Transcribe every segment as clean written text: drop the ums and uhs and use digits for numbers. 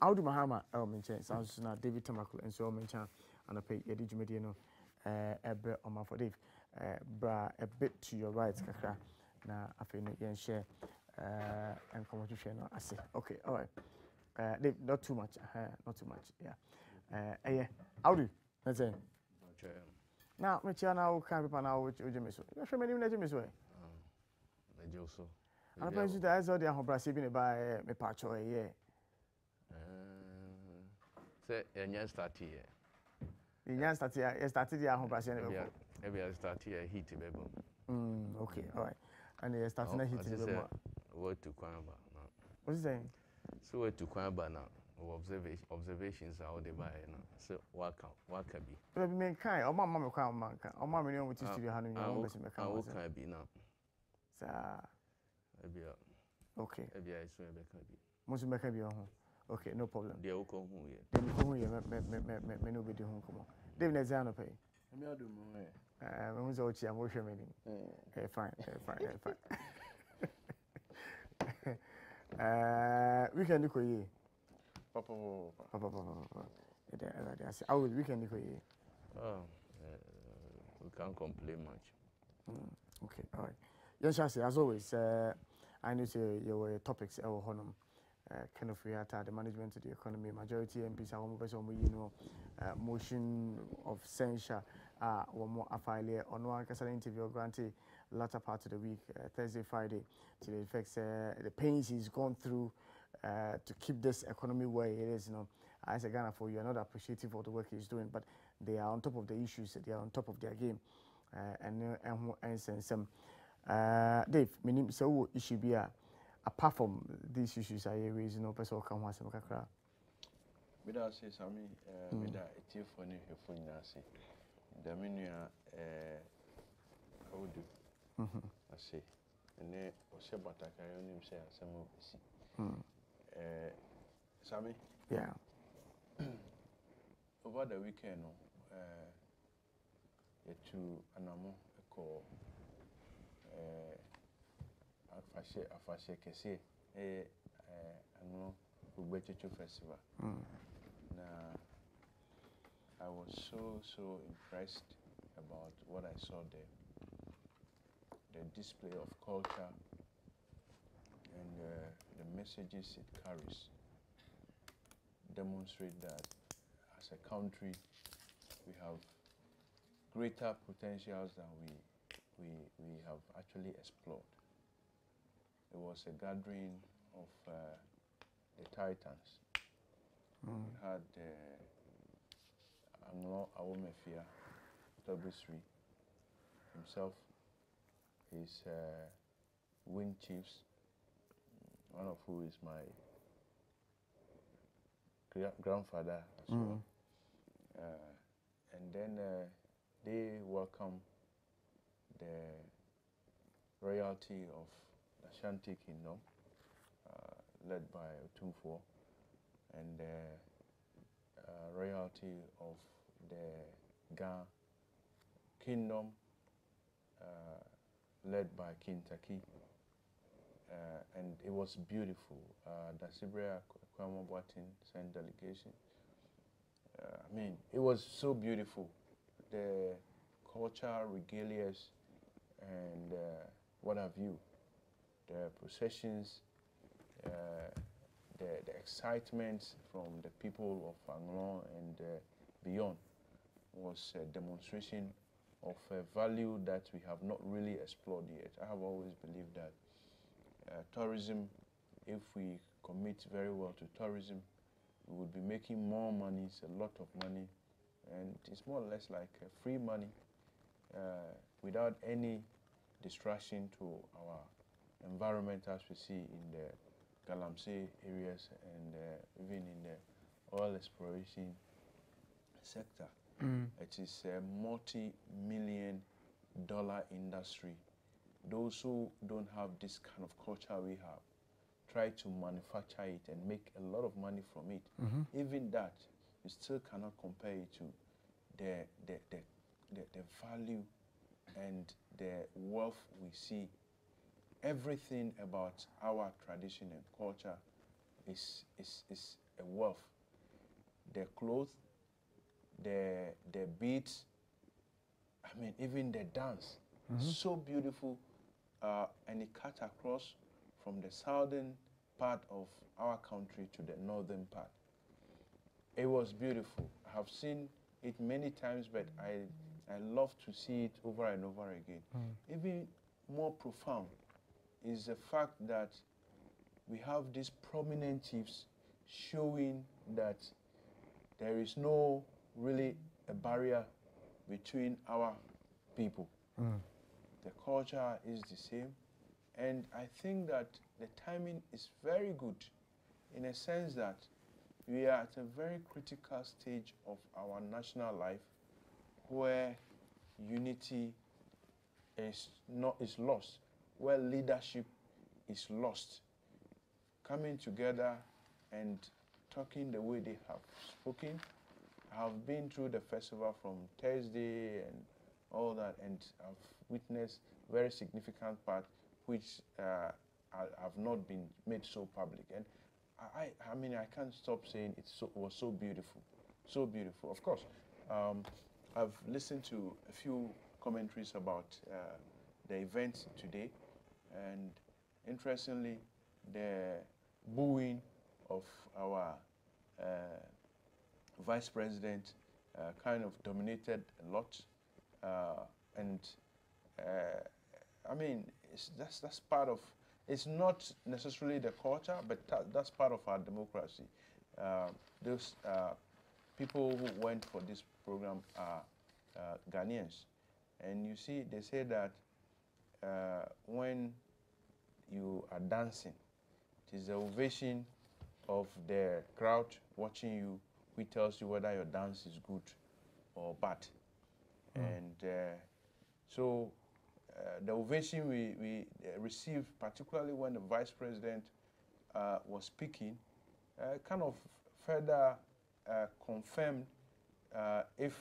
Audu Mahama mention sounds na David Tamakloe and so mention and I pay Eddie Jumediano ebre on my for Dave bra a bit to your right kakra na afei yen share and come to share now I say okay all right Dave not too much yeah yeah Audu that's it now me chia now can people now which meso you show me name na meso na joso and I pense that as all the ahobrase bi ne ba me pacho yeah say enya start here you started the ahobrase ne be maybe I start here heat bebo okay all right and you starting the heat bebo what to kwamba no what is saying so what to kwamba now observations are all the by now so what can be but me kai o mama me kwa mama kan o mama me no to studio hanu me o be se me kan what can be now sa maybe okay maybe I so be can be mo so me kan bi ho okay no problem dey wo ko hu ye dey ko hu ye me no be di hu komo dey na zan no pay me adu mo me mo zo chi am wo hwe me ni fine weekend ko ye papa I say I will weekend ko ye we can't complain much okay all right yes as always I know say your topics our honum kind of the management of the economy majority MPs are almost you know motion of censure one more affiliate on one can interview granted latter part of the week Thursday Friday to the effects the pains he's gone through to keep this economy where it is, you know. As a Ghana for you are not appreciative of the work he's doing, but they are on top of the issues, they are on top of their game and some Dave meaning so issue be apart from these issues I raise no person come once and kakra without say Sammy with that it's funny for say the menu how do I say and then Osha Bataka him say some of Sammy yeah over the weekend to anamo call afashe kese ano Ugbechichu festival now I was so impressed about what I saw there, the display of culture and the messages it carries demonstrate that as a country we have greater potentials than we have actually explored. It was a gathering of the titans. We had Anglo Awomefia, W3 himself, his wing chiefs, one of who is my grandfather as well. And then they welcome the royalty of the Ashanti Kingdom, led by Otumfuo, and the royalty of the Ga Kingdom, led by King Taki. And it was beautiful. The Sibria Kwame Boatin sent delegation. I mean, it was so beautiful. The culture, regalias, and what have you. The processions, the excitement from the people of Anglon and beyond was a demonstration of a value that we have not really explored yet. I have always believed that tourism, if we commit very well to tourism, we would be making more money, it's a lot of money, and it's more or less like free money without any distraction to our environment as we see in the Galamsey areas and even in the oil exploration sector. It is a multi-million-dollar industry. Those who don't have this kind of culture we have try to manufacture it and make a lot of money from it. Even that, you still cannot compare it to the value and the wealth we see. Everything about our tradition and culture is a wealth. Their clothes, their beats, I mean, even the dance, so beautiful, and it cut across from the southern part of our country to the northern part. It was beautiful. I have seen it many times, but I love to see it over and over again. Even more profound is the fact that we have these prominent chiefs showing that there is no really a barrier between our people. The culture is the same, and I think that the timing is very good in a sense that we are at a very critical stage of our national life where unity is lost, where leadership is lost. Coming together and talking the way they have spoken. I have been through the festival from Thursday and all that, and I've witnessed very significant part which have not been made so public. And I mean, I can't stop saying it was so beautiful, so beautiful. Of course, I've listened to a few commentaries about the event today, and interestingly, the booing of our vice president kind of dominated a lot, and I mean, that's part of. It's not necessarily the culture, but that's part of our democracy. Those people who went for this program are Ghanaians, and you see, they say that when you are dancing, it is the ovation of the crowd watching you who tells you whether your dance is good or bad. And so the ovation we received, particularly when the vice president was speaking, kind of further confirmed if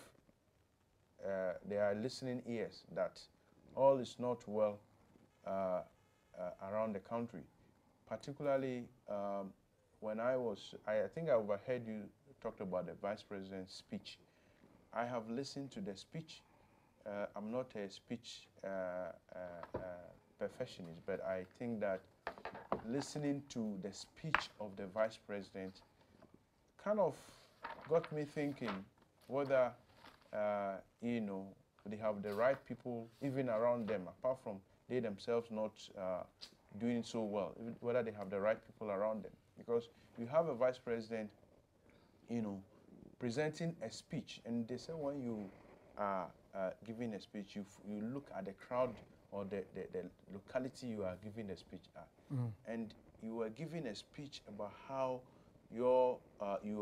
there are listening ears that all is not well around the country. Particularly when I think I overheard you talked about the vice president's speech. I have listened to the speech. I'm not a speech perfectionist, but I think that listening to the speech of the vice president kind of got me thinking whether, you know, they have the right people even around them, apart from they themselves not doing so well, whether they have the right people around them. Because you have a vice president, you know, presenting a speech, and they say when you are giving a speech, you look at the crowd or the locality you are giving the speech at, and you are giving a speech about how you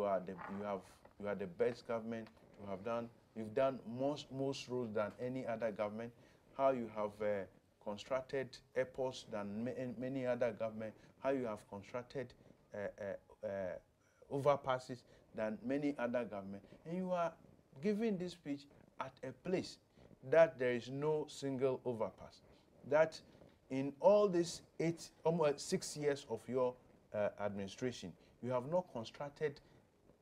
are the best government to have done. You've done most roads than any other government. How you have constructed airports than many other government. How you have constructed overpasses than many other government. And you are giving this speech at a place that there is no single overpass. That in all these 6 years of your administration, you have not constructed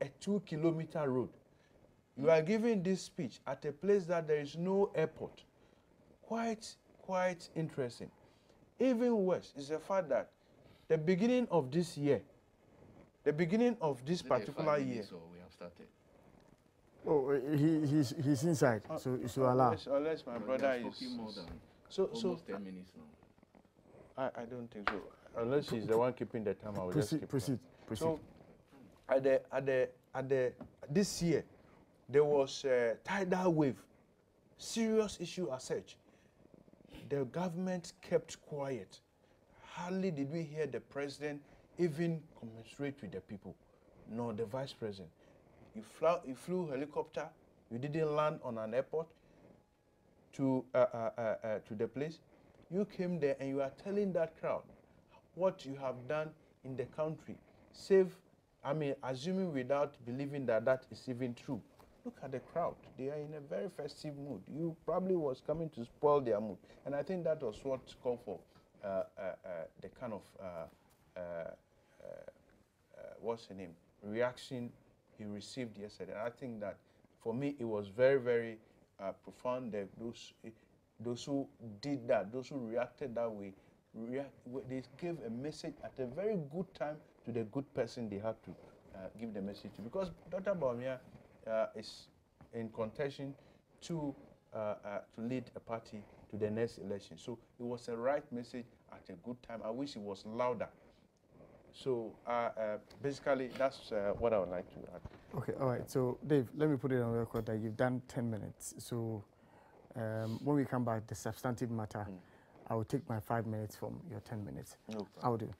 a 2-kilometer road. You are giving this speech at a place that there is no airport. Quite interesting. Even worse is the fact that the beginning of this year, the beginning of this particular year. So we have started. Oh, he's inside, so allow. Unless my brother is. More than Almost 10 minutes now. I don't think so. Unless he's the one keeping the time, I will just keep proceed. So, this year, there was a tidal wave, serious issue as such. The government kept quiet. Hardly did we hear the president even commiserate with the people, nor the vice president. You flew helicopter. You didn't land on an airport to the place. You came there and you are telling that crowd what you have done in the country. Assuming without believing that that is even true. Look at the crowd. They are in a very festive mood. You probably was coming to spoil their mood. And I think that was what called for the kind of, what's the name? reaction he received yesterday. I think that for me it was very, very profound. That those who did that, those who reacted that way, they gave a message at a very good time to the good person they had to give the message to. Because Dr. Bawumia is in contention to lead a party to the next election. So it was a right message at a good time. I wish it was louder. So basically, that's what I would like to add. Okay, all right. So Dave, let me put it on record that you've done 10 minutes. So when we come back, the substantive matter, I will take my 5 minutes from your 10 minutes. No problem. I will do.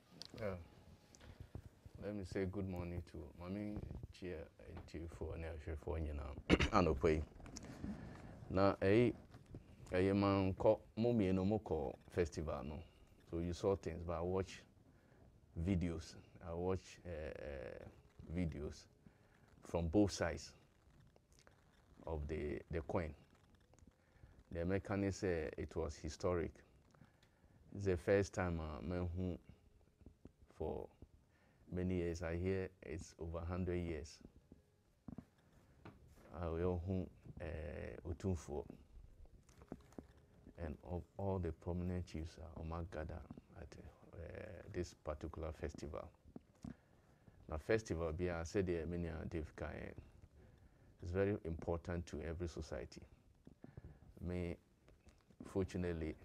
Let me say good morning to Mami Chia and for an air for you now. Anopay. Now, a man called Mummy no Moko festival. No, so you saw things, but I watch videos. I watch videos from both sides of the coin. The mechanic said it was historic. It's the first time who for many years. I hear it's over 100 years. I will Utumfo and all the prominent chiefs are gathered at this particular festival. Now, festival, I said there many Dave Kaye is very important to every society. May fortunately,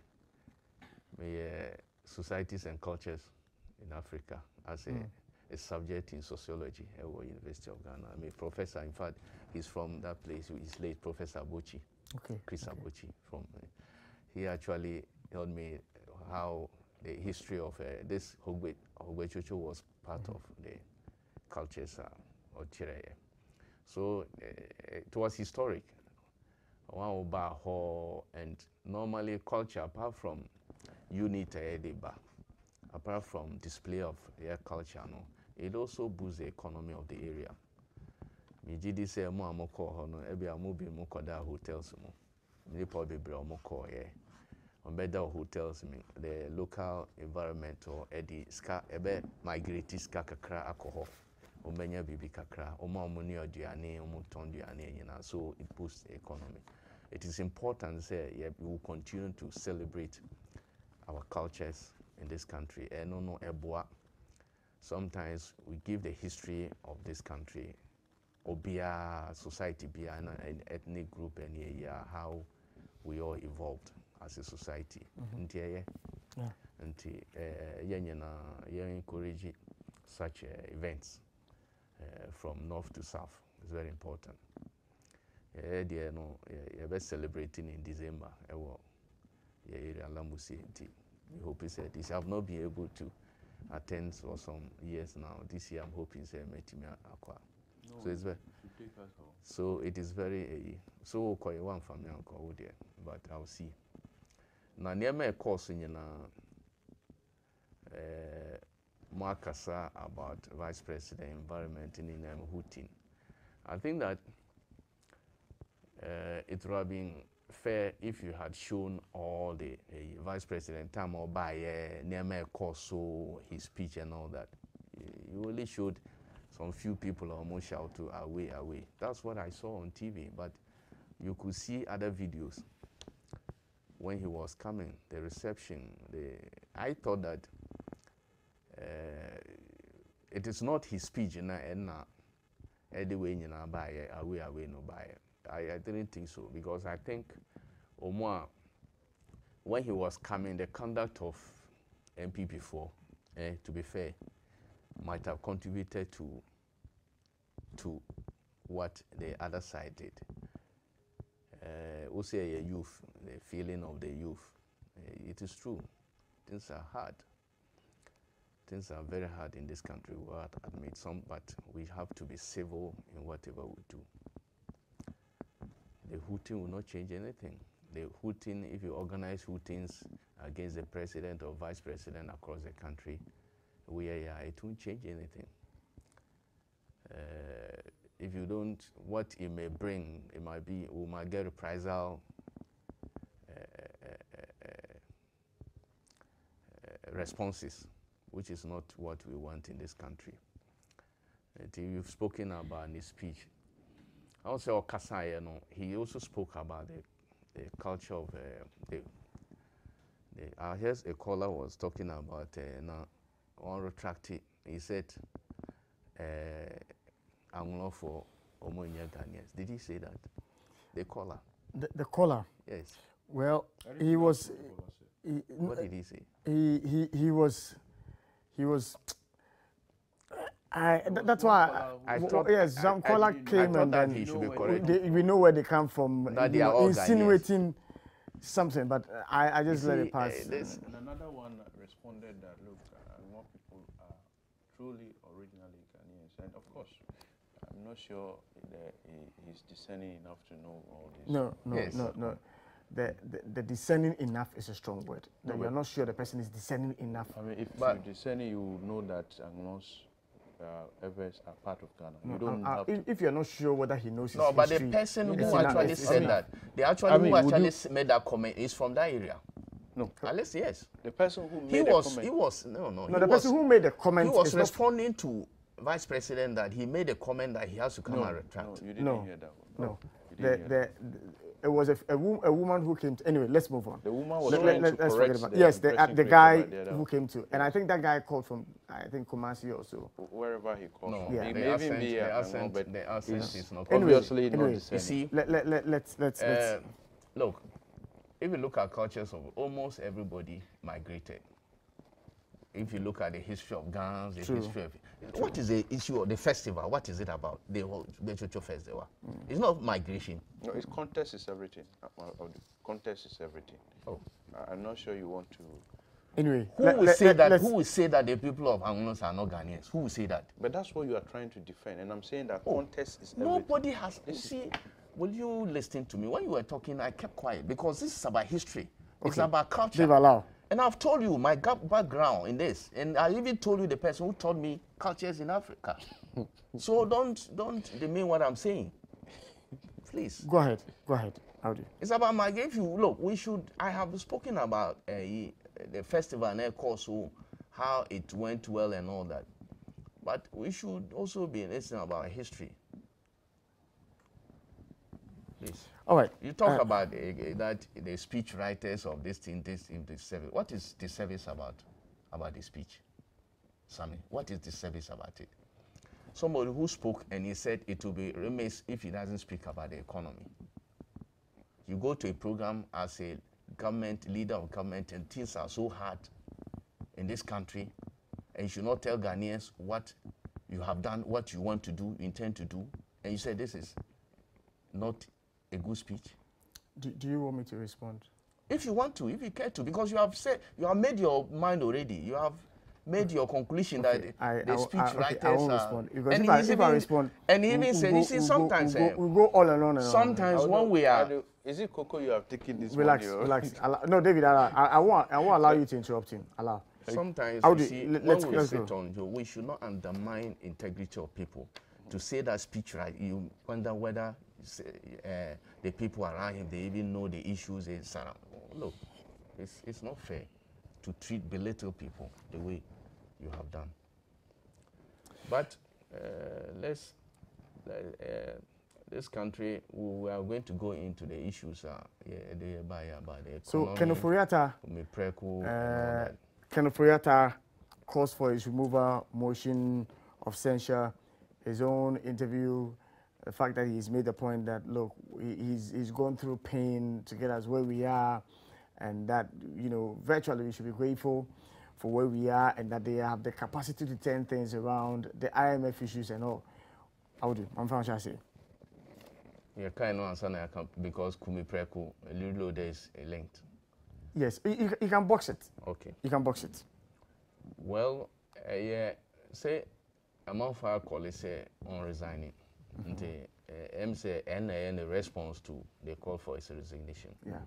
societies and cultures in Africa as a subject in sociology at the University of Ghana. I'm a professor, in fact, he's from that place. He's late Professor Bochi, Chris Abochi. He actually told me how the history of this Hogwechocho was part of the cultures of Chireye. So it was historic. And normally culture, apart from unity, apart from display of their culture, no, it also boosts the economy of the area. Mijidi say mo amoko hono ebi amobi mo koda hotels mo. Me probably be omoko here. On better hotels me the local environment or edi ska ebe migrate ska kakra alcohol. Omenya bibi kakra. Oma omuni oduane, omuton duane nyina. So it boosts the economy. It is important say we will continue to celebrate our cultures in this country. No eboa. Sometimes we give the history of this country, or society, an ethnic group, and how we all evolved as a society. And encourage such events from north to south. It's very important. We're celebrating in December. We hope he said this. I have not been able to attend for some years now. This year I'm hoping to meet me aqua. So it's very so it is very so quite one family uncle there, but I'll see. Now near my course in Markasa about Vice President environment in Houghton. I think that it would have been fair if you had shown all the Vice President time or by near course, so his speech and all that. You only showed some few people almost shout to away, away. That's what I saw on TV, but you could see other videos when he was coming, the reception. I thought that it is not his speech and anyway, you know, by away, away, no by. I didn't think so, because I think Omwa, when he was coming, the conduct of MPP4, to be fair, might have contributed to what the other side did. We say a youth, the feeling of the youth. It is true. Things are hard. Things are very hard in this country. We will admit some, but we have to be civil in whatever we do. The hooting will not change anything. The hooting, if you organize hootings against the president or vice president across the country, it won't change anything. If you don't, what it may bring, it might be, we might get reprisal responses, which is not what we want in this country. You've spoken about in his speech. Also, Kasai, he also spoke about the culture of here's a caller was talking about now on retracted. He said, I'm not for Omonia Ghanaians. Did he say that? The caller. The caller. Yes. Well, he was. What did he say? He was. That's why. Yes, some caller came and then we know where they come from. They are all insinuating something, but I just let it pass. And another one responded that look, more people are truly originally Ghanaians, and of course, I'm not sure that he's discerning enough to know all this. No. The discerning enough is a strong word. No, you're not sure the person is discerning enough. I mean, if you're discerning, you know that Anglos Evers are part of Ghana. No, you don't have if you're not sure whether he knows his history. But the person who actually said that, who actually made that comment is from that area. No. Unless, yes. The person who made the comment. No, the person who made the comment. He was responding to Vice President that he made a comment that he has to come and retract. No, you didn't hear that one. No. It was a woman who came to. Anyway, let's move on. The woman was trying to correct the guy who came to. And I think that guy called from, I think, Kumasi also. Wherever he called from. Yeah. He may even be the accent is not obviously not the same. You see, let's look, if you look at cultures of almost everybody migrated. If you look at the history of Ghana, the history of what is the issue of the festival? What is it about the whole Bechucho festival? It's not migration. No, its context is everything. Context is everything. Oh, I'm not sure you want to. Anyway, who will say that the people of Anglos are not Ghanaians? Who will say that? But that's what you are trying to defend, and I'm saying that context is everything. Nobody has. You see, will you listen to me? When you were talking, I kept quiet because this is about history. Okay. It's about culture. Leave allow. And I've told you my background in this, and I even told you the person who taught me cultures in Africa. So don't demean what I'm saying. Please. Go ahead. Audi. It's about migration. If you look, I have spoken about the festival and also how it went well and all that. But we should also be listening about history. Please. All right. You talk about that the speech writers of this service. What is the service about the speech, Sammy? What is the service about it? Somebody who spoke and he said it will be remiss if he doesn't speak about the economy. You go to a program as a leader of government, and things are so hard in this country, and you should not tell Ghanaians what you have done, what you want to do, intend to do, and you say this is not a good speech. Do you want me to respond? If you want to, if you care to, because you have made your mind already. You have made your conclusion that the speech writers I won't respond. Because if I respond, and he even said, you see, sometimes we go all alone. Sometimes when we are, is it Coco you have taken this? Relax. No, David, I won't allow you to interrupt him. Allow. Sometimes you see, when we sit on you, we should not undermine integrity of people. To say that speech right, you wonder whether the people around him, they even know the issues. Look, it's not fair to belittle people the way you have done. But this country, we are going to go into the issues about the economy. So, Kenneth Furiata calls for his removal, motion of censure, his own interview, the fact that he's made the point that, look, he's gone through pain to get us where we are, and that, virtually we should be grateful for where we are, and that they have the capacity to turn things around, the IMF issues and all. How do I'm fine, shall I say? Yeah, kind of answer because Kumi Preku, little there is a length. Yes, you can box it. Okay. You can box it. Well, say, I'm on fire call say on resigning. The and the response to the call for his resignation. Yeah.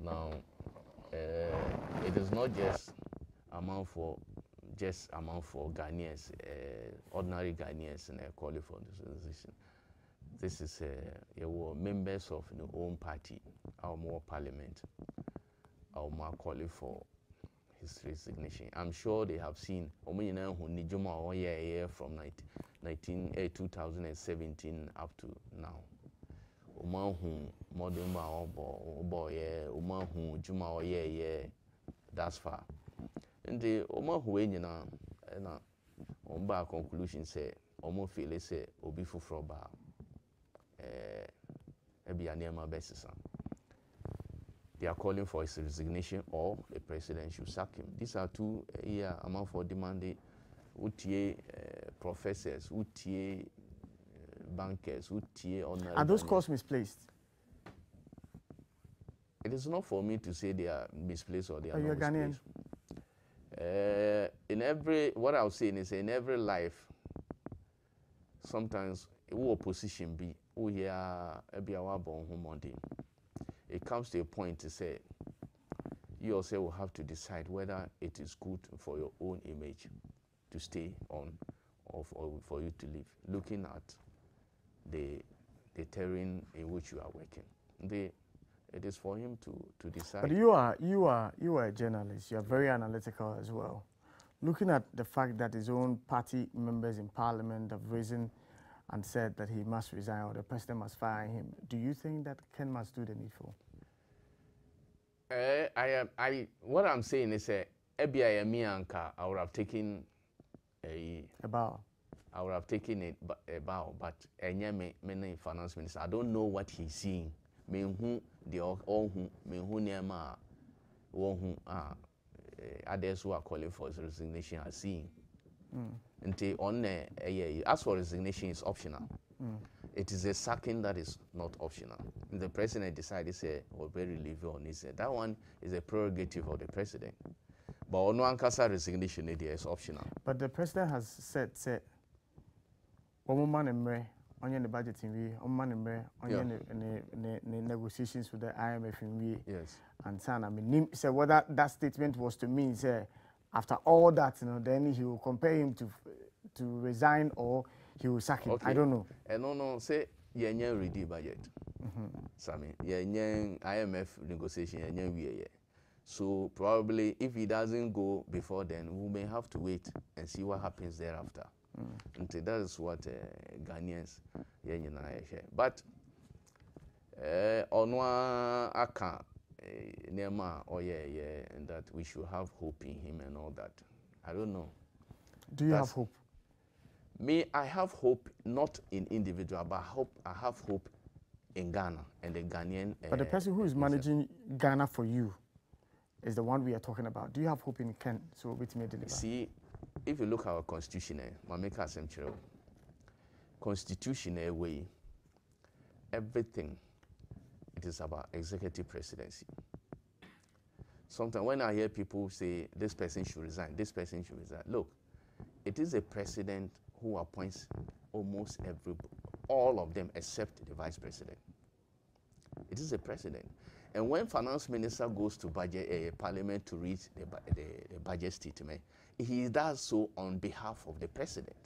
Now, it is not just amount for Ghanaians, ordinary Ghanaians, and calling for this resignation. This is members of the own party, our more parliament, our more calling for his resignation. I'm sure they have seen from 2017 up to now. That's far. And the conclusion say feel say obi fufro ba they are calling for his resignation or the president should sack him. These are two amount for demanding professors, bankers, Are those calls misplaced? It is not for me to say they are misplaced or they are not Ghanaian? misplaced. What I'll say is in every life, sometimes who opposition be who here it comes to a point to say you also will have to decide whether it is good for your own image to stay on or for you to leave, looking at the terrain in which you are working. It is for him to decide. But you are a journalist. You are very analytical as well. Looking at the fact that his own party members in parliament have risen and said that he must resign or the president must fire him, do you think that Ken must do the needful? What I'm saying is, I would have taken a bow. I would have taken a bow, but many finance minister. I don't know what he's seeing. Me who the all who me who nema one who others who are calling for his resignation are seeing. As for resignation is optional. It is a sacking that is not optional. The president decided say or very leave on this. That one is a prerogative of the president. But on one case resignation is optional. But the president has said one man and on the budgeting we on the negotiations with the IMF in we. Yes. And Sana, I mean, so what that statement was to mean, say, after all that, then he will compare him to resign or he will sack him. Okay. I don't know. And no, say, yeah, ready budget. Sammy, yeah, IMF negotiation, yeah. So probably if he doesn't go before then, we may have to wait and see what happens thereafter. And that is what Ghanaians, but on one account, Nema, and that we should have hope in him and all that. I don't know. Do you have hope? Me, I have hope not in individual, but I have hope in Ghana and the Ghanaian. But the person who is managing Ghana for you is the one we are talking about. Do you have hope in Ken? So which may deliver? See, if you look at our constitution, constitutional way, everything, it is about executive presidency. Sometimes when I hear people say this person should resign, look, it is a president who appoints almost all of them except the vice president. It is a president. And when finance minister goes to parliament to read the budget statement, he does so on behalf of the president.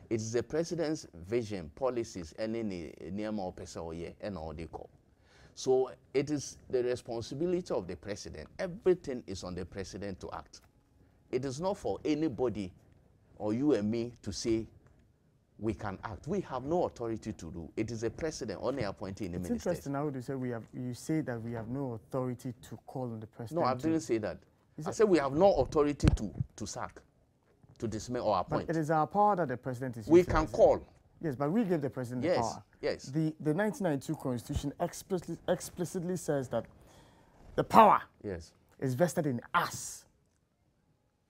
It is the president's vision, policies, and any nearby person and all they call. So it is the responsibility of the president. Everything is on the president to act. It is not for anybody or you and me to say we can act. We have no authority to do. It is a president only appointed in the ministry. It's interesting now you say you say that we have no authority to call on the president. No, I didn't say that. I said we have no authority to sack, to dismiss or appoint. But it is our power that the president is We can call. Yes, but we give the president the power. Yes. The 1992 Constitution explicitly says that the power is vested in us,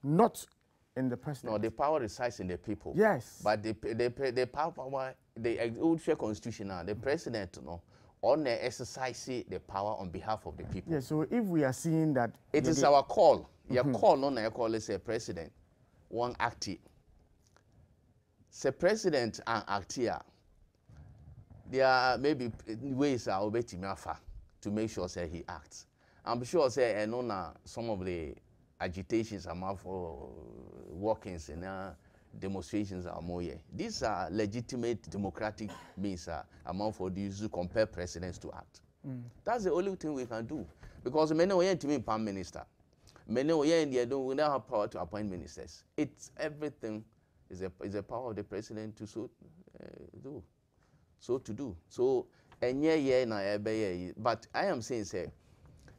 not in the president. No, the power resides in the people. Yes. But the power, the old Constitution now, the president, on exercise the power on behalf of the people. Yes, so if we are seeing that... It is our call. Your call, not your call, is a president. One active. Say president and actor. There are maybe ways to make sure say he acts. I'm sure say some of the agitations are for walk-ins and demonstrations are more. These are legitimate democratic means amount for these to compel presidents to act. That's the only thing we can do. Because many way to me prime minister. Many we don't have power to appoint ministers. It's everything is a power of the president to do. So to do. So but I am saying say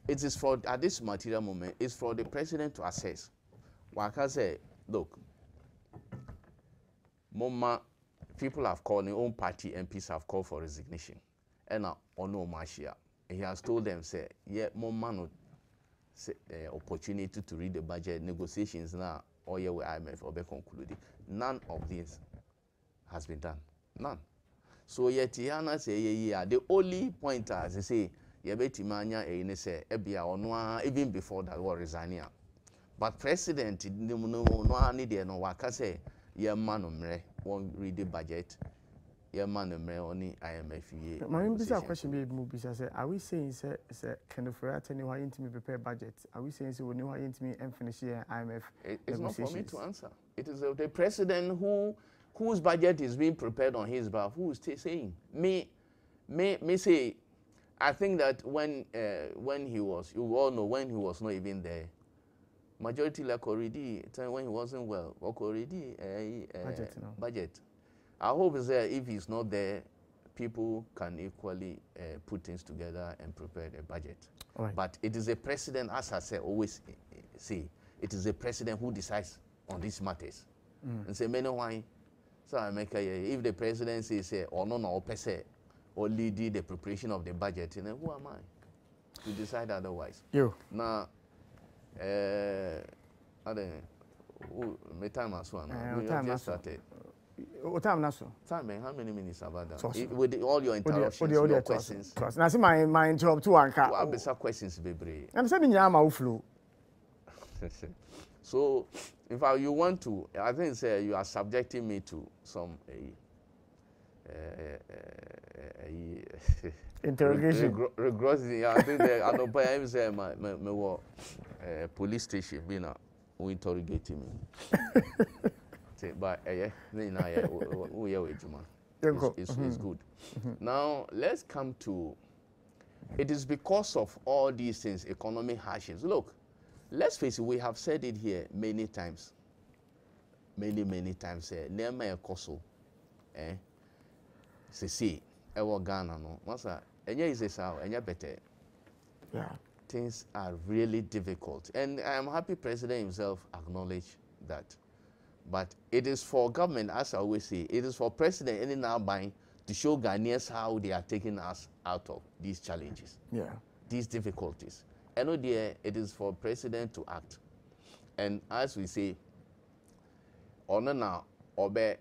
it is for at this material moment, it's for the president to assess. Like I say, look, Mama, people have called, their own party MPs have called for resignation. And Ono Mashia, he has told them, say, yeah, Mama no opportunity to read the budget negotiations now, or yeah, with IMF or be concluded. None of this has been done. None. So yet Tiana say, yeah, the only point as they say, yeah, beti manya say, ebia onwa even before that war resigning. But president no need no waka say, yeah, man won't read the budget. Yeah, man only IMF. My own question be movie say, are we saying say kind of right anyway intimate prepare budget? Are we saying say we know how intimate and finish here IMF? It's not for me to answer. It is the president whose budget is being prepared on his behalf. Who is saying? Me say. I think that when he was, you all know when he was not even there. Majority like already when he wasn't well, already budget. I hope is that if he's not there, people can equally put things together and prepare a budget. Right. But it is a president, as I say, always say, it is a president who decides on these matters. And say, many why? So I make if the president says, or no, or lead the preparation of the budget, and then who am I to decide otherwise? You. Now, my time as well. We have just started. What time now, sir? Time, how many minutes about that? With all your interruptions, your questions. Now, see my interrupt to one car. I'll be some questions, baby. I'm sending you my flu. So, in fact, you want to, I think you are subjecting me to some interrogation. I think I don't buy say my police station being who interrogating me. But it's good. Now let's come to. It is because of all these things, economic hardships. Look, let's face it. We have said it here many times. Many times. Nema ekoso, see, ewo Ghana no. Masa, enya is sao, enya better. Yeah. Things are really difficult, and I am happy President himself acknowledged that. But it is for government, as I always say, it is for President any now buying to show Ghanaians how they are taking us out of these challenges, these difficulties. And it is for President to act. And as we say, now, obey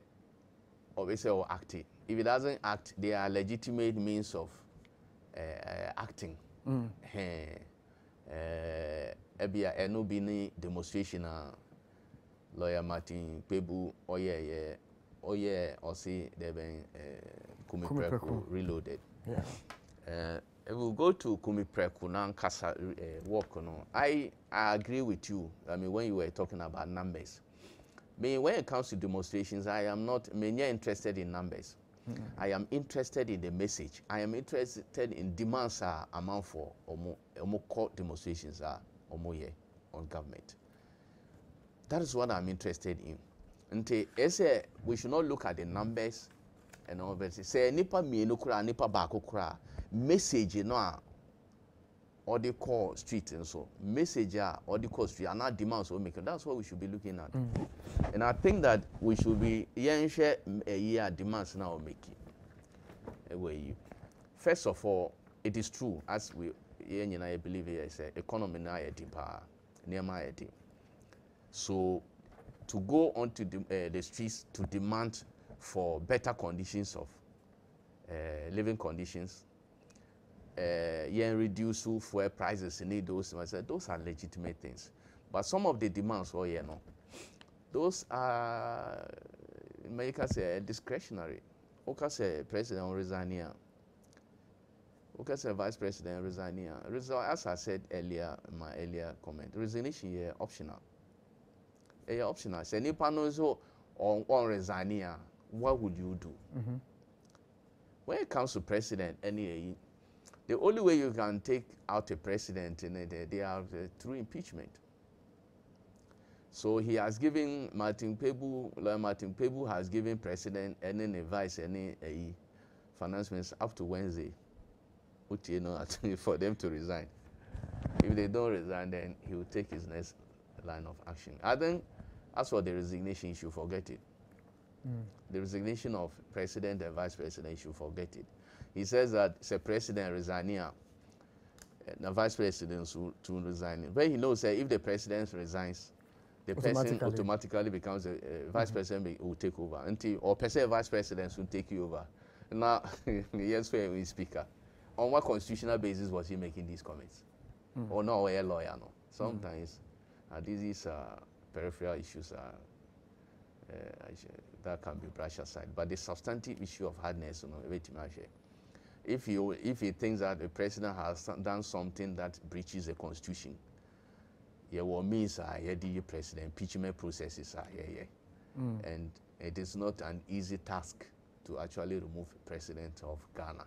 say or acting. If it doesn't act, there are legitimate means of acting. Ebia enobini demonstration. Lawyer Martin Pebu Oye or see they've been Kumipreku reloaded. If we go to Kumipreku now Kasa walk no, I agree with you. I mean when you were talking about numbers. When it comes to demonstrations, I am not interested in numbers. I am interested in the message. I am interested in demands amount for court demonstrations on government. That is what I'm interested in. And we should not look at the numbers and all that. Say nipa mienu kura, nipa baako kura. Message or they call street and so message or they call street and not demands we make. That's what we should be looking at. And I think that we should be share a year demands now making. First of all, it is true as we I believe here is economy now near my team. So, to go onto the streets to demand for better conditions of living conditions, reduce fuel prices, and those are legitimate things. But some of the demands, those are make us discretionary. Okay, say president resigning. Okay, say vice president resigning. As I said earlier in my earlier comment, resignation here optional. Optional. Say nipa no so on resigning, what would you do? When it comes to president, the only way you can take out a president they are through impeachment. So he has given Martin Pebu has given president any advice, any finance minister up to Wednesday, which you know for them to resign. If they don't resign, then he will take his next line of action. I think as for the resignation, you should forget it. The resignation of president and vice president, you should forget it. He says that the president resigning, the vice president to resign. But he knows that if the president resigns, the person automatically becomes a vice president will take over. Or person vice president will take you over. Now, yes, we speaker. On what constitutional basis was he making these comments? Or no, a lawyer, no. Sometimes these peripheral issues that can be brushed aside. But the substantive issue of hardness, if he thinks that the president has done something that breaches the constitution, what means the president impeachment processes and it is not an easy task to actually remove president of Ghana.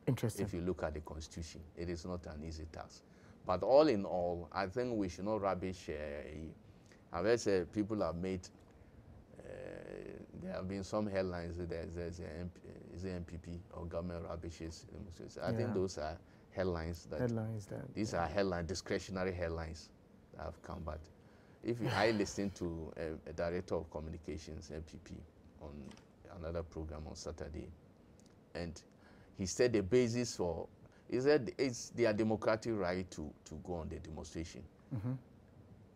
Interesting. If you look at the constitution, it is not an easy task. But all in all, I think we should not rubbish. I've heard people have made. There have been some headlines. There's is it MPP or government rubbishes. I think those are headlines. These are discretionary headlines that have come. But if I listened to a director of communications, MPP, on another program on Saturday, and he said the basis for it's their democratic right to go on the demonstration.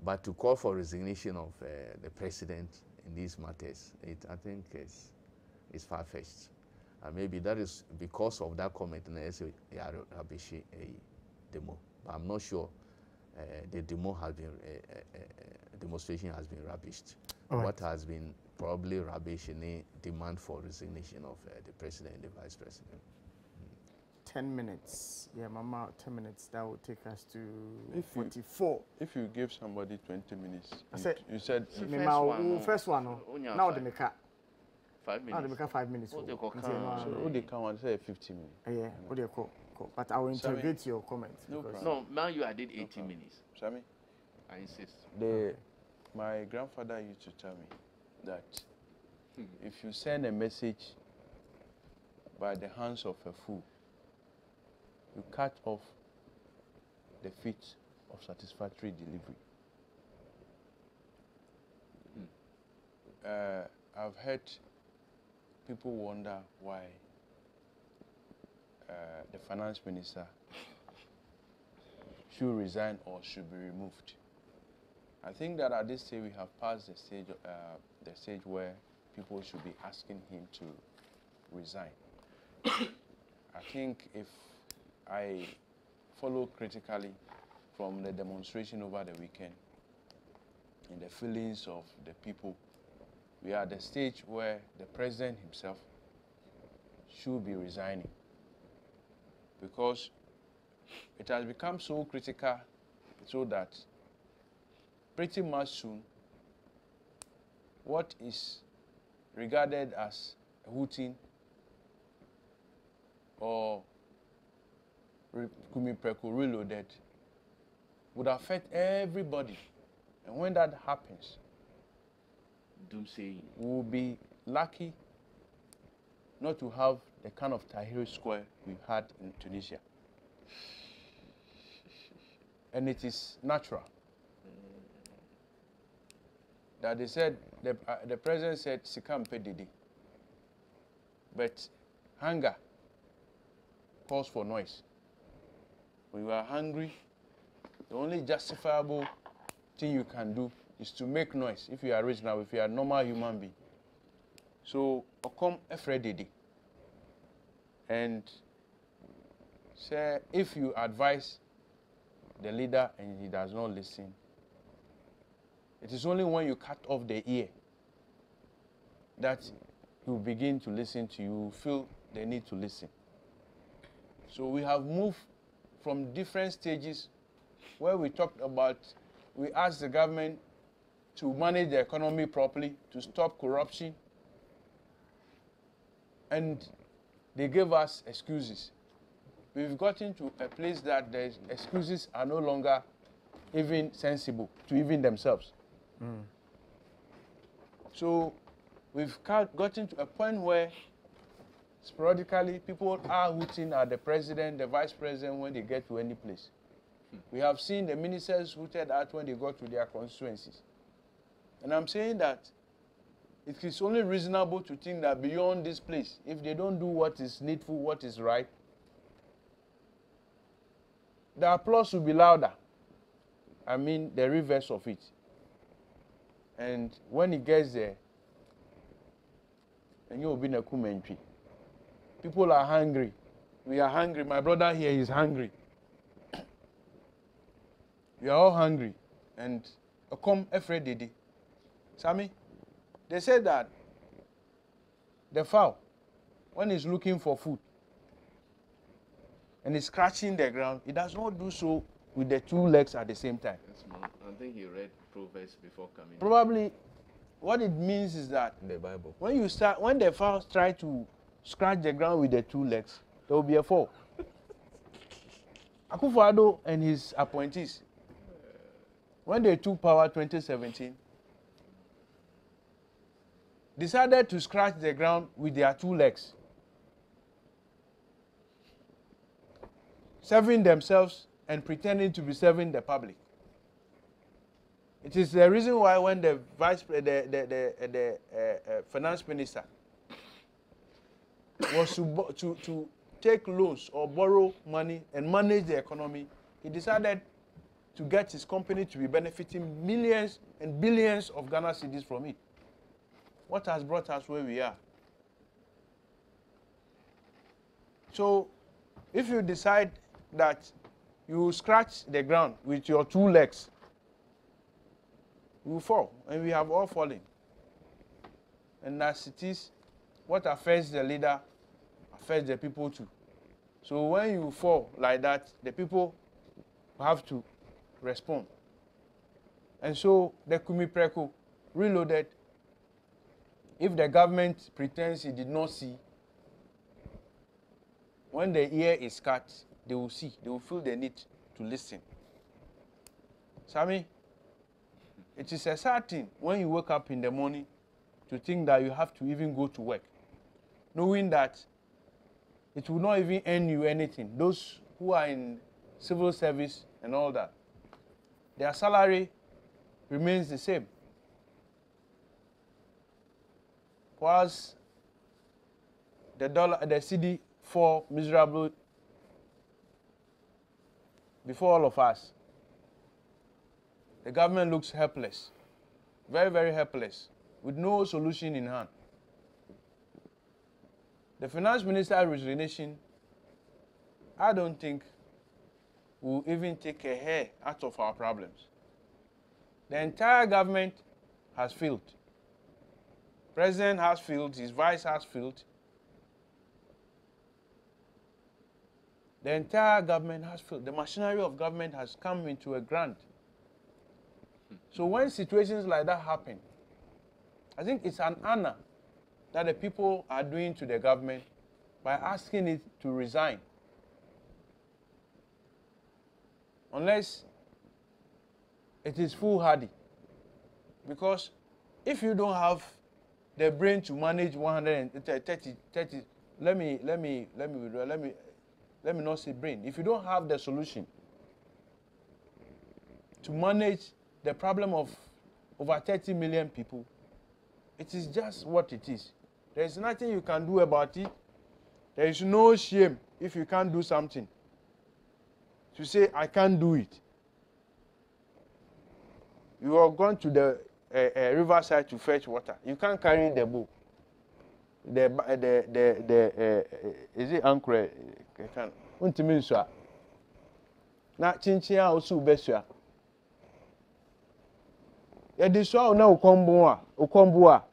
But to call for resignation of the president in these matters, I think it's far-fetched. Maybe that is because of that comment in the demo. But I'm not sure the demonstration has been rubbished. Right. What has been probably rubbish in a demand for resignation of the president and the vice president. 10 minutes. Yeah, Mama, 10 minutes. That would take us to 44. If you give somebody 20 minutes, you said first one. Now they make 5 minutes. Now they make 5 minutes. So who they come and say 15 minutes? Yeah, what do you call? But I will interrogate your comments. No, now you did 18 minutes. Sami? I insist. My grandfather used to tell me that if you send a message by the hands of a fool, you cut off the feet of satisfactory delivery. I've heard people wonder why the finance minister should resign or should be removed. I think that at this stage we have passed the stage where people should be asking him to resign. I think if I follow critically from the demonstration over the weekend and the feelings of the people, we are at the stage where the president himself should be resigning, because it has become so critical so that pretty much soon what is regarded as a hooting or reloaded would affect everybody. And when that happens, we'll be lucky not to have the kind of Tahrir Square we've had in Tunisia. And it is natural that they said, the president said, Sikam Pedidi. But hunger calls for noise. When you are hungry, the only justifiable thing you can do is to make noise. If you are reasonable, if you are a normal human being. So, Okom Efredidi. And say, if you advise the leader and he does not listen, it is only when you cut off the ear that he will begin to listen to you, feel the need to listen. So we have moved from different stages where we talked about, we asked the government to manage the economy properly, to stop corruption, and they gave us excuses. We've gotten to a place that the excuses are no longer even sensible to even themselves. So we've gotten to a point where sporadically people are hooting at the president, the vice president when they get to any place. We have seen the ministers hooted at when they got to their constituencies. And I'm saying that it is only reasonable to think that beyond this place, if they don't do what is needful, what is right, the applause will be louder. I mean, the reverse of it. And when it gets there, and you will be in a commentary. People are hungry. We are hungry. My brother here is hungry. We are all hungry. And come every day. Sammy, they said that the fowl, when it's looking for food and it's scratching the ground, it does not do so with the two legs at the same time. I think you read Proverbs before coming. Probably what it means is that in the Bible, when the fowl try to scratch the ground with the two legs, there will be a fall. Akufo-Addo and his appointees, when they took power 2017, decided to scratch the ground with their two legs, serving themselves and pretending to be serving the public. It is the reason why when the finance minister was to take loans or borrow money and manage the economy, he decided to get his company to be benefiting millions and billions of Ghana cedis from it. What has brought us where we are? So, if you decide that you scratch the ground with your two legs, you will fall, and we have all fallen. And as it is, what affects the leader affects the people too. So when you fall like that, the people have to respond. And so the Kumi Preko reloaded. If the government pretends it did not see, when the ear is cut, they will see. They will feel the need to listen. Sammy, it is a sad thing when you wake up in the morning to think that you have to even go to work, knowing that it will not even earn you anything. Those who are in civil service and all that, their salary remains the same. Whilst the cedi fall miserably before all of us, the government looks helpless, very, very helpless, with no solution in hand. The finance minister's resignation, I don't think, will even take a hair out of our problems. The entire government has failed. President has failed, his vice has failed. The entire government has failed. The machinery of government has come into a ground. So when situations like that happen, I think it's an honor that the people are doing to the government by asking it to resign. Unless it is foolhardy. Because if you don't have the brain to manage 130, let me not say brain. If you don't have the solution to manage the problem of over 30 million people, it is just what it is. There is nothing you can do about it. There is no shame if you can't do something. To say, I can't do it. You are going to the riverside to fetch water. You can't carry the boat. Is it anchor? Can. Untimi nsua. Na chinchin a osu besua. Ya disua na ukombo a.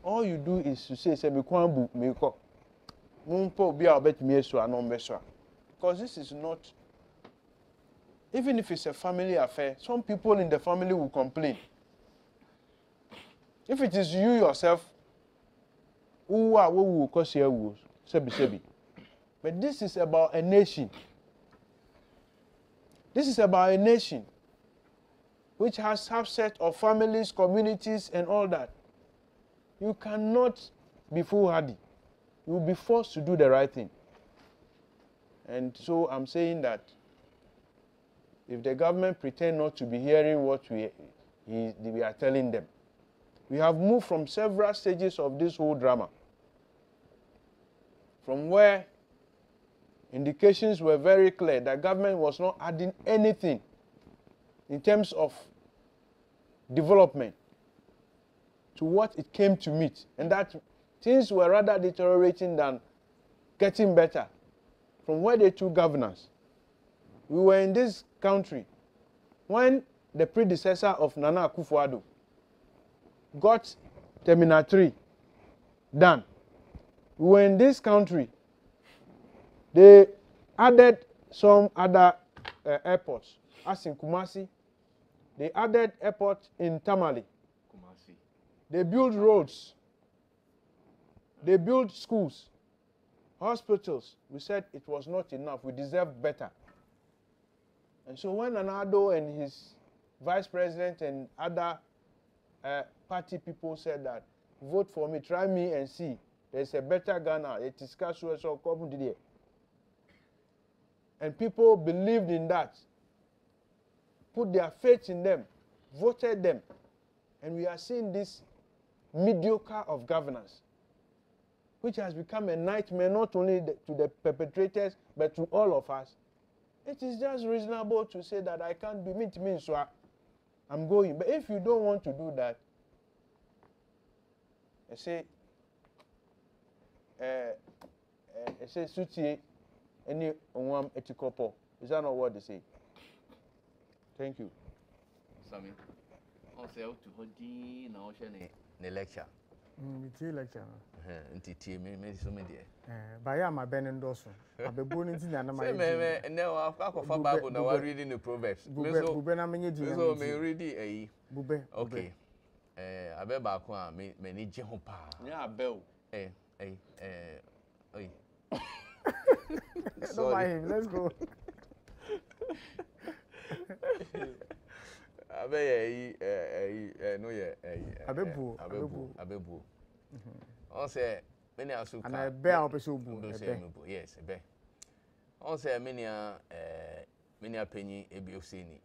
All you do is to say me kwambu me ko. Mumpo bi a obetimi esua no mbesua. Because this is not, even if it's a family affair, some people in the family will complain. If it is you yourself, who will cause you sebi. But this is about a nation. This is about a nation. which has subset of families, communities, and all that, you cannot be foolhardy. You will be forced to do the right thing. And so I'm saying that if the government pretend not to be hearing what we are telling them, we have moved from several stages of this whole drama. From where indications were very clear that government was not adding anything in terms of development to what it came to meet, and that things were rather deteriorating than getting better. From where they took governance, we were in this country when the predecessor of Nana Akufo-Addo got Terminal 3 done. We were in this country. They added some other airports, as in Kumasi. They added airport in Tamale. Kumasi. They built roads. They built schools, hospitals. We said it was not enough. We deserved better. And so when Anado and his vice president and other party people said that, vote for me, try me and see, there's a better Ghana. It is Kasuo. And people believed in that, put their faith in them, voted them. And we are seeing this mediocre of governance, which has become a nightmare not only to the perpetrators, but to all of us. It is just reasonable to say that I can't be meet me, so I'm going. But if you don't want to do that, I say, Sutie, any one etikopo. Is that not what they say? Thank you. Sami, on say out to Hodi now, ne lecture. Lecture. Nti me so me there. Ba ya ma ben ndoso. Abebo nti na na ma. Say me na wa akwa Bible na wa reading the Proverbs. Bube na menye di. So me reading eh. Bube. Okay. Abe ba ko a me ni je ho pa. Yeah, Abel. Don't mind him. Let's go. Abebu. On say many asuka. And I bear opeso bu. Yes, ebe. On say many penny ebiosini.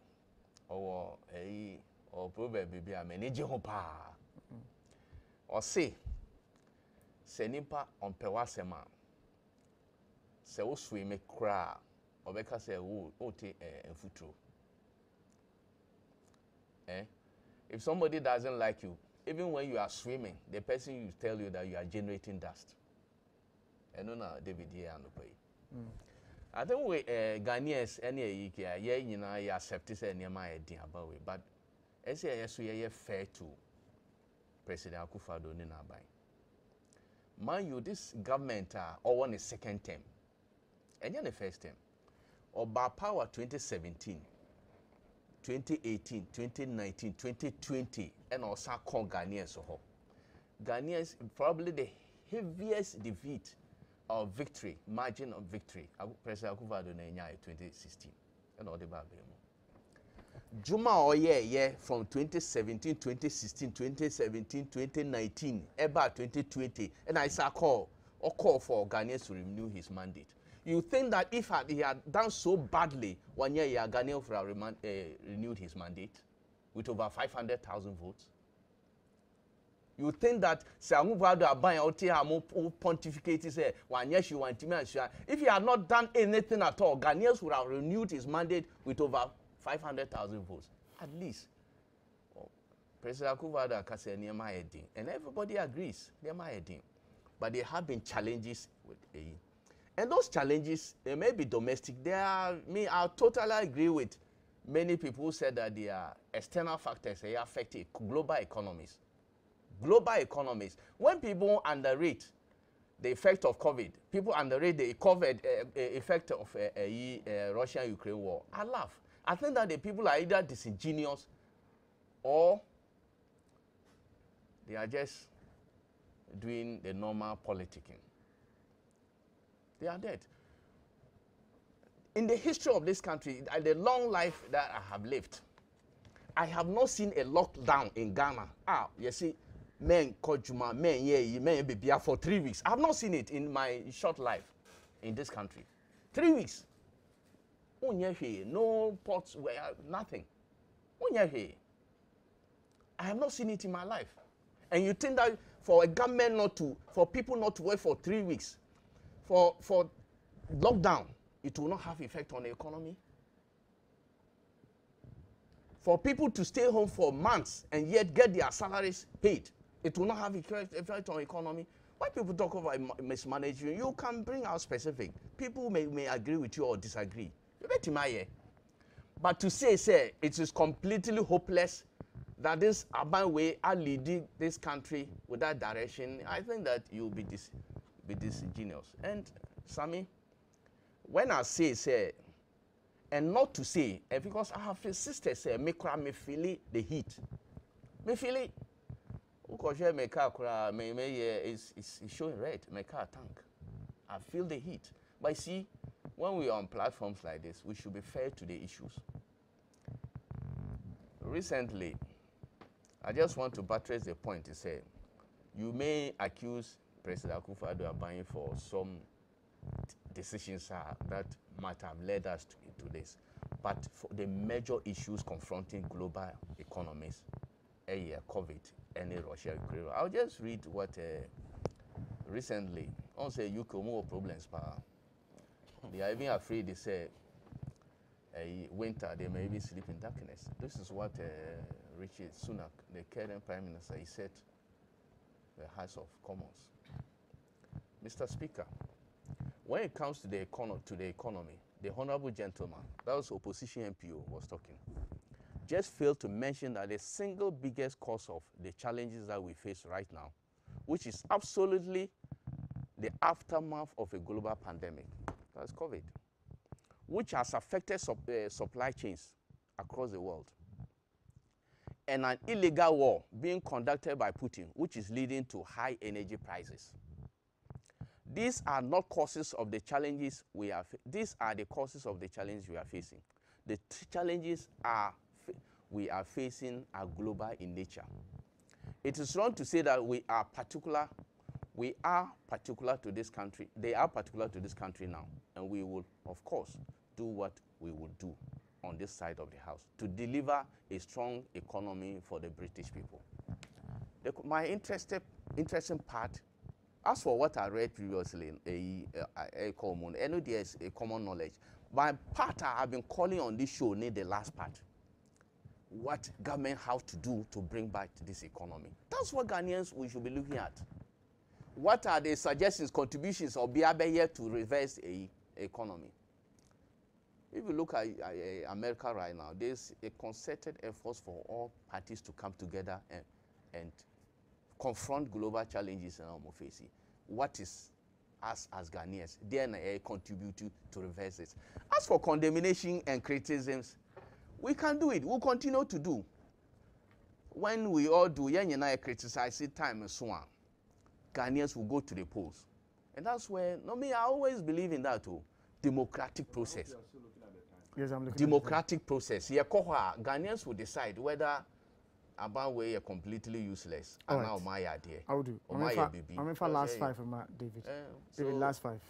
Or or proverb be a manage ho pa. Or say nipa on pewasema. Se wo swim kra obeka se wo ote enfutro. If somebody doesn't like you, even when you are swimming, the person will tell you that you are generating dust. And no, David here and pay. I think we Ghanaians any you know you accept this and my idea about it, but SAS we fair to President Akufo-Addo in Abai. Mind you, this government or one is second term, and then the first term, or by power 2017. 2018, 2019, 2020, and also called Ghanaians. So, Ghanaians probably the heaviest defeat or victory, margin of victory. President Akufo-Addo in 2016, and all the Bible. Juma from 2017, 2016, 2017, 2019, about 2020, and I saw call for Ghanaians to renew his mandate. You think that if he had done so badly 1 year, Ghanaian would have renewed his mandate with over 500,000 votes? You think that pontificate say 1 year she want to if he had not done anything at all, Ghanaians would have renewed his mandate with over 500,000 votes at least. President Akufo-Addo and everybody agrees but there have been challenges with a. And those challenges, they may be domestic. I totally agree with many people who said that they are external factors that affect global economies. Global economies. When people underrate the effect of COVID, people underrate the COVID effect of Russia-Ukraine war, I laugh. I think that the people are either disingenuous or they are just doing the normal politicking. They are dead. In the history of this country, the long life that I have lived, I have not seen a lockdown in Ghana. You see, men Kojuma, men men baby for 3 weeks. I have not seen it in my short life in this country. 3 weeks. No ports, nothing. I have not seen it in my life. And you think that for a government for people not to work for 3 weeks, for lockdown, it will not have effect on the economy? For people to stay home for months and yet get their salaries paid, it will not have effect on the economy? When people talk about mismanagement, you can bring out specific. People may agree with you or disagree. But to say it is completely hopeless that this urban way are leading this country with that direction, I think that you'll be disingenuous. And Sammy, when I say, and not to say, because I have a sister say, me feel the heat. Me feel it. Because my car is showing red, my car tank. I feel the heat. But see, when we are on platforms like this, we should be fair to the issues. Recently, I just want to buttress the point to say, you may accuse President Akufo-Addo Aban for some decisions that might have led us to this. But for the major issues confronting global economies, COVID, and Russia-Ukraine, I'll just read what recently, I say UK more problems. They are even afraid, they say, winter, they may even sleep in darkness. This is what Richard Sunak, the current Prime Minister, he said the House of Commons. Mr. Speaker, when it comes to the economy, the honorable gentleman, that was opposition MPO, was talking, just failed to mention that the single biggest cause of the challenges that we face right now, which is absolutely the aftermath of a global pandemic, that's COVID, which has affected supply chains across the world, and an illegal war being conducted by Putin, which is leading to high energy prices. These are not causes of the challenges these are the causes of the challenges we are facing. The challenges we are facing are global in nature. It is wrong to say that we are particular to this country. They are particular to this country now, and we will, of course, do what we will do on this side of the house to deliver a strong economy for the British people. My interesting part, as for what I read previously, I know there's a common knowledge. My part I have been calling on this show, the last part. What government have to do to bring back this economy. That's what Ghanaians we should be looking at. What are the suggestions, contributions of Biabe here to reverse a economy? If you look at America right now, there's a concerted effort for all parties to come together and confront global challenges in our facing. What is us as Ghanaians? Then contribute to reverse it. As for condemnation and criticisms, we can do it. We'll continue to do. When we all do, I criticize it time and so on. Ghanaians will go to the polls. And that's where, I always believe in that too. Democratic process. Yes, I'm looking democratic process. Ghanaians will decide whether Aban are completely useless. All And right. now my idea. I will do. I'm in for last five, David. David, last five.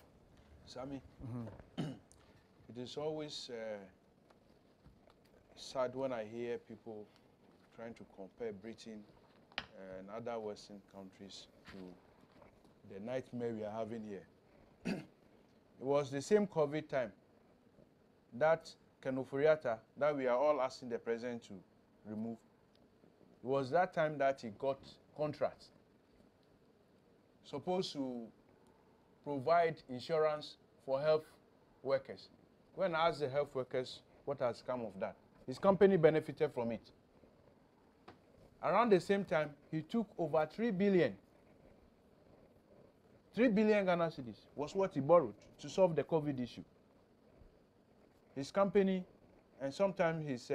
Sammy, it is always sad when I hear people trying to compare Britain and other Western countries to the nightmare we are having here. It was the same COVID time that Kenoforiata that we are all asking the president to remove. It was that time that he got contracts supposed to provide insurance for health workers. When I asked the health workers what has come of that, his company benefited from it. Around the same time, he took over 3 billion. 3 billion Ghana cedis was what he borrowed to solve the COVID issue. His company, and sometimes his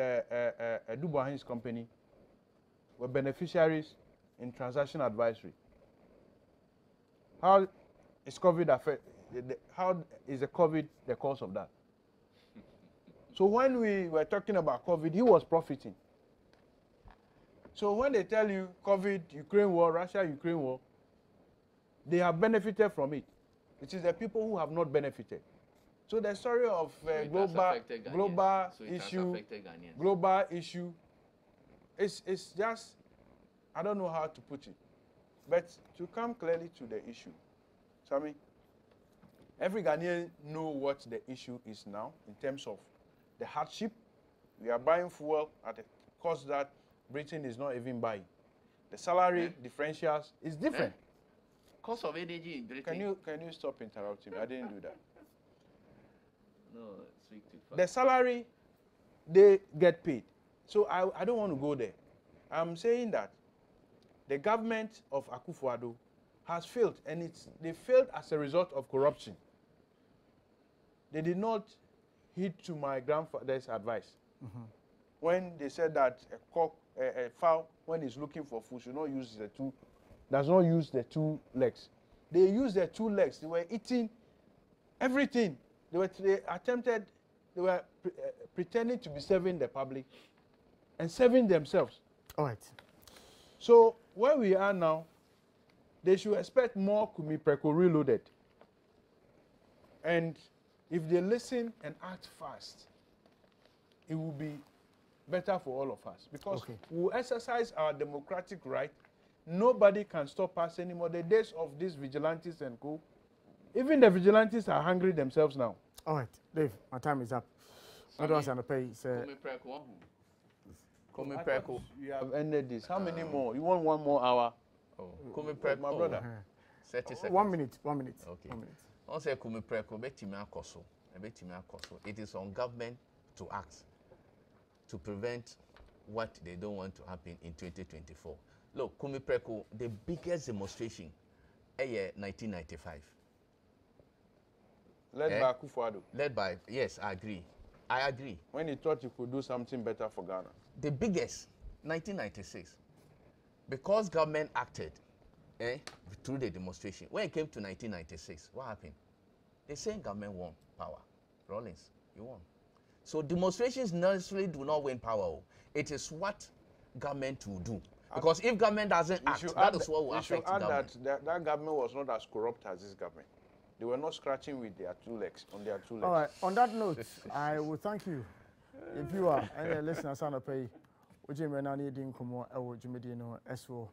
Dubois company, were beneficiaries in transaction advisory. How is COVID how is the COVID the cause of that? So when we were talking about COVID, he was profiting. So when they tell you COVID, Ukraine war, Russia, Ukraine war, they have benefited from it. It is the people who have not benefited. So the story of global issue, it's just, I don't know how to put it. But to come clearly to the issue, Sammy, every Ghanaian know what the issue is now in terms of the hardship. We are buying fuel at a cost that Britain is not even buying. The salary differentials is different. Cost of energy in Britain. Can you stop interrupting me? I didn't do that. No, speak too fast. The salary they get paid. So I don't want to go there. I'm saying that the government of Akufo-Addo has failed, and they failed as a result of corruption. They did not heed to my grandfather's advice when they said that a fowl, when it's looking for food, should not use does not use the two legs. They used their two legs. They were eating everything. They were pretending to be serving the public and serving themselves. All right. So where we are now, they should expect more Kumi Preko reloaded. And if they listen and act fast, it will be better for all of us. Because we will exercise our democratic right. Nobody can stop us anymore. The days of these vigilantes and co, even the vigilantes are hungry themselves now. All right, Dave, my time is up. I don't want to pay. Kumi Preko. You have ended this. How many more? You want 1 more hour? Oh, Kumi Preko. My brother. 30 seconds. 1 minute. 1 minute. Okay. 1 minute. I say Kumi Preko, it is on government to act to prevent what they don't want to happen in 2024. Look, Kumi Preko, the biggest demonstration, 1995. Led by Akufo-Addo. Led by, yes, I agree. When he thought he could do something better for Ghana. The biggest, 1996. Because government acted through the demonstration. When it came to 1996, what happened? The same government won power. Rawlings, you won. So demonstrations necessarily do not win power. It is what government will do. Because if government doesn't act, that is what will affect government. That government was not as corrupt as this government. They were not scratching with their two legs, on their two legs. All right, on that note, I will thank you. If you are any listeners on the pay, which you may not need in Kumo, I will Jimmy Dino, SO.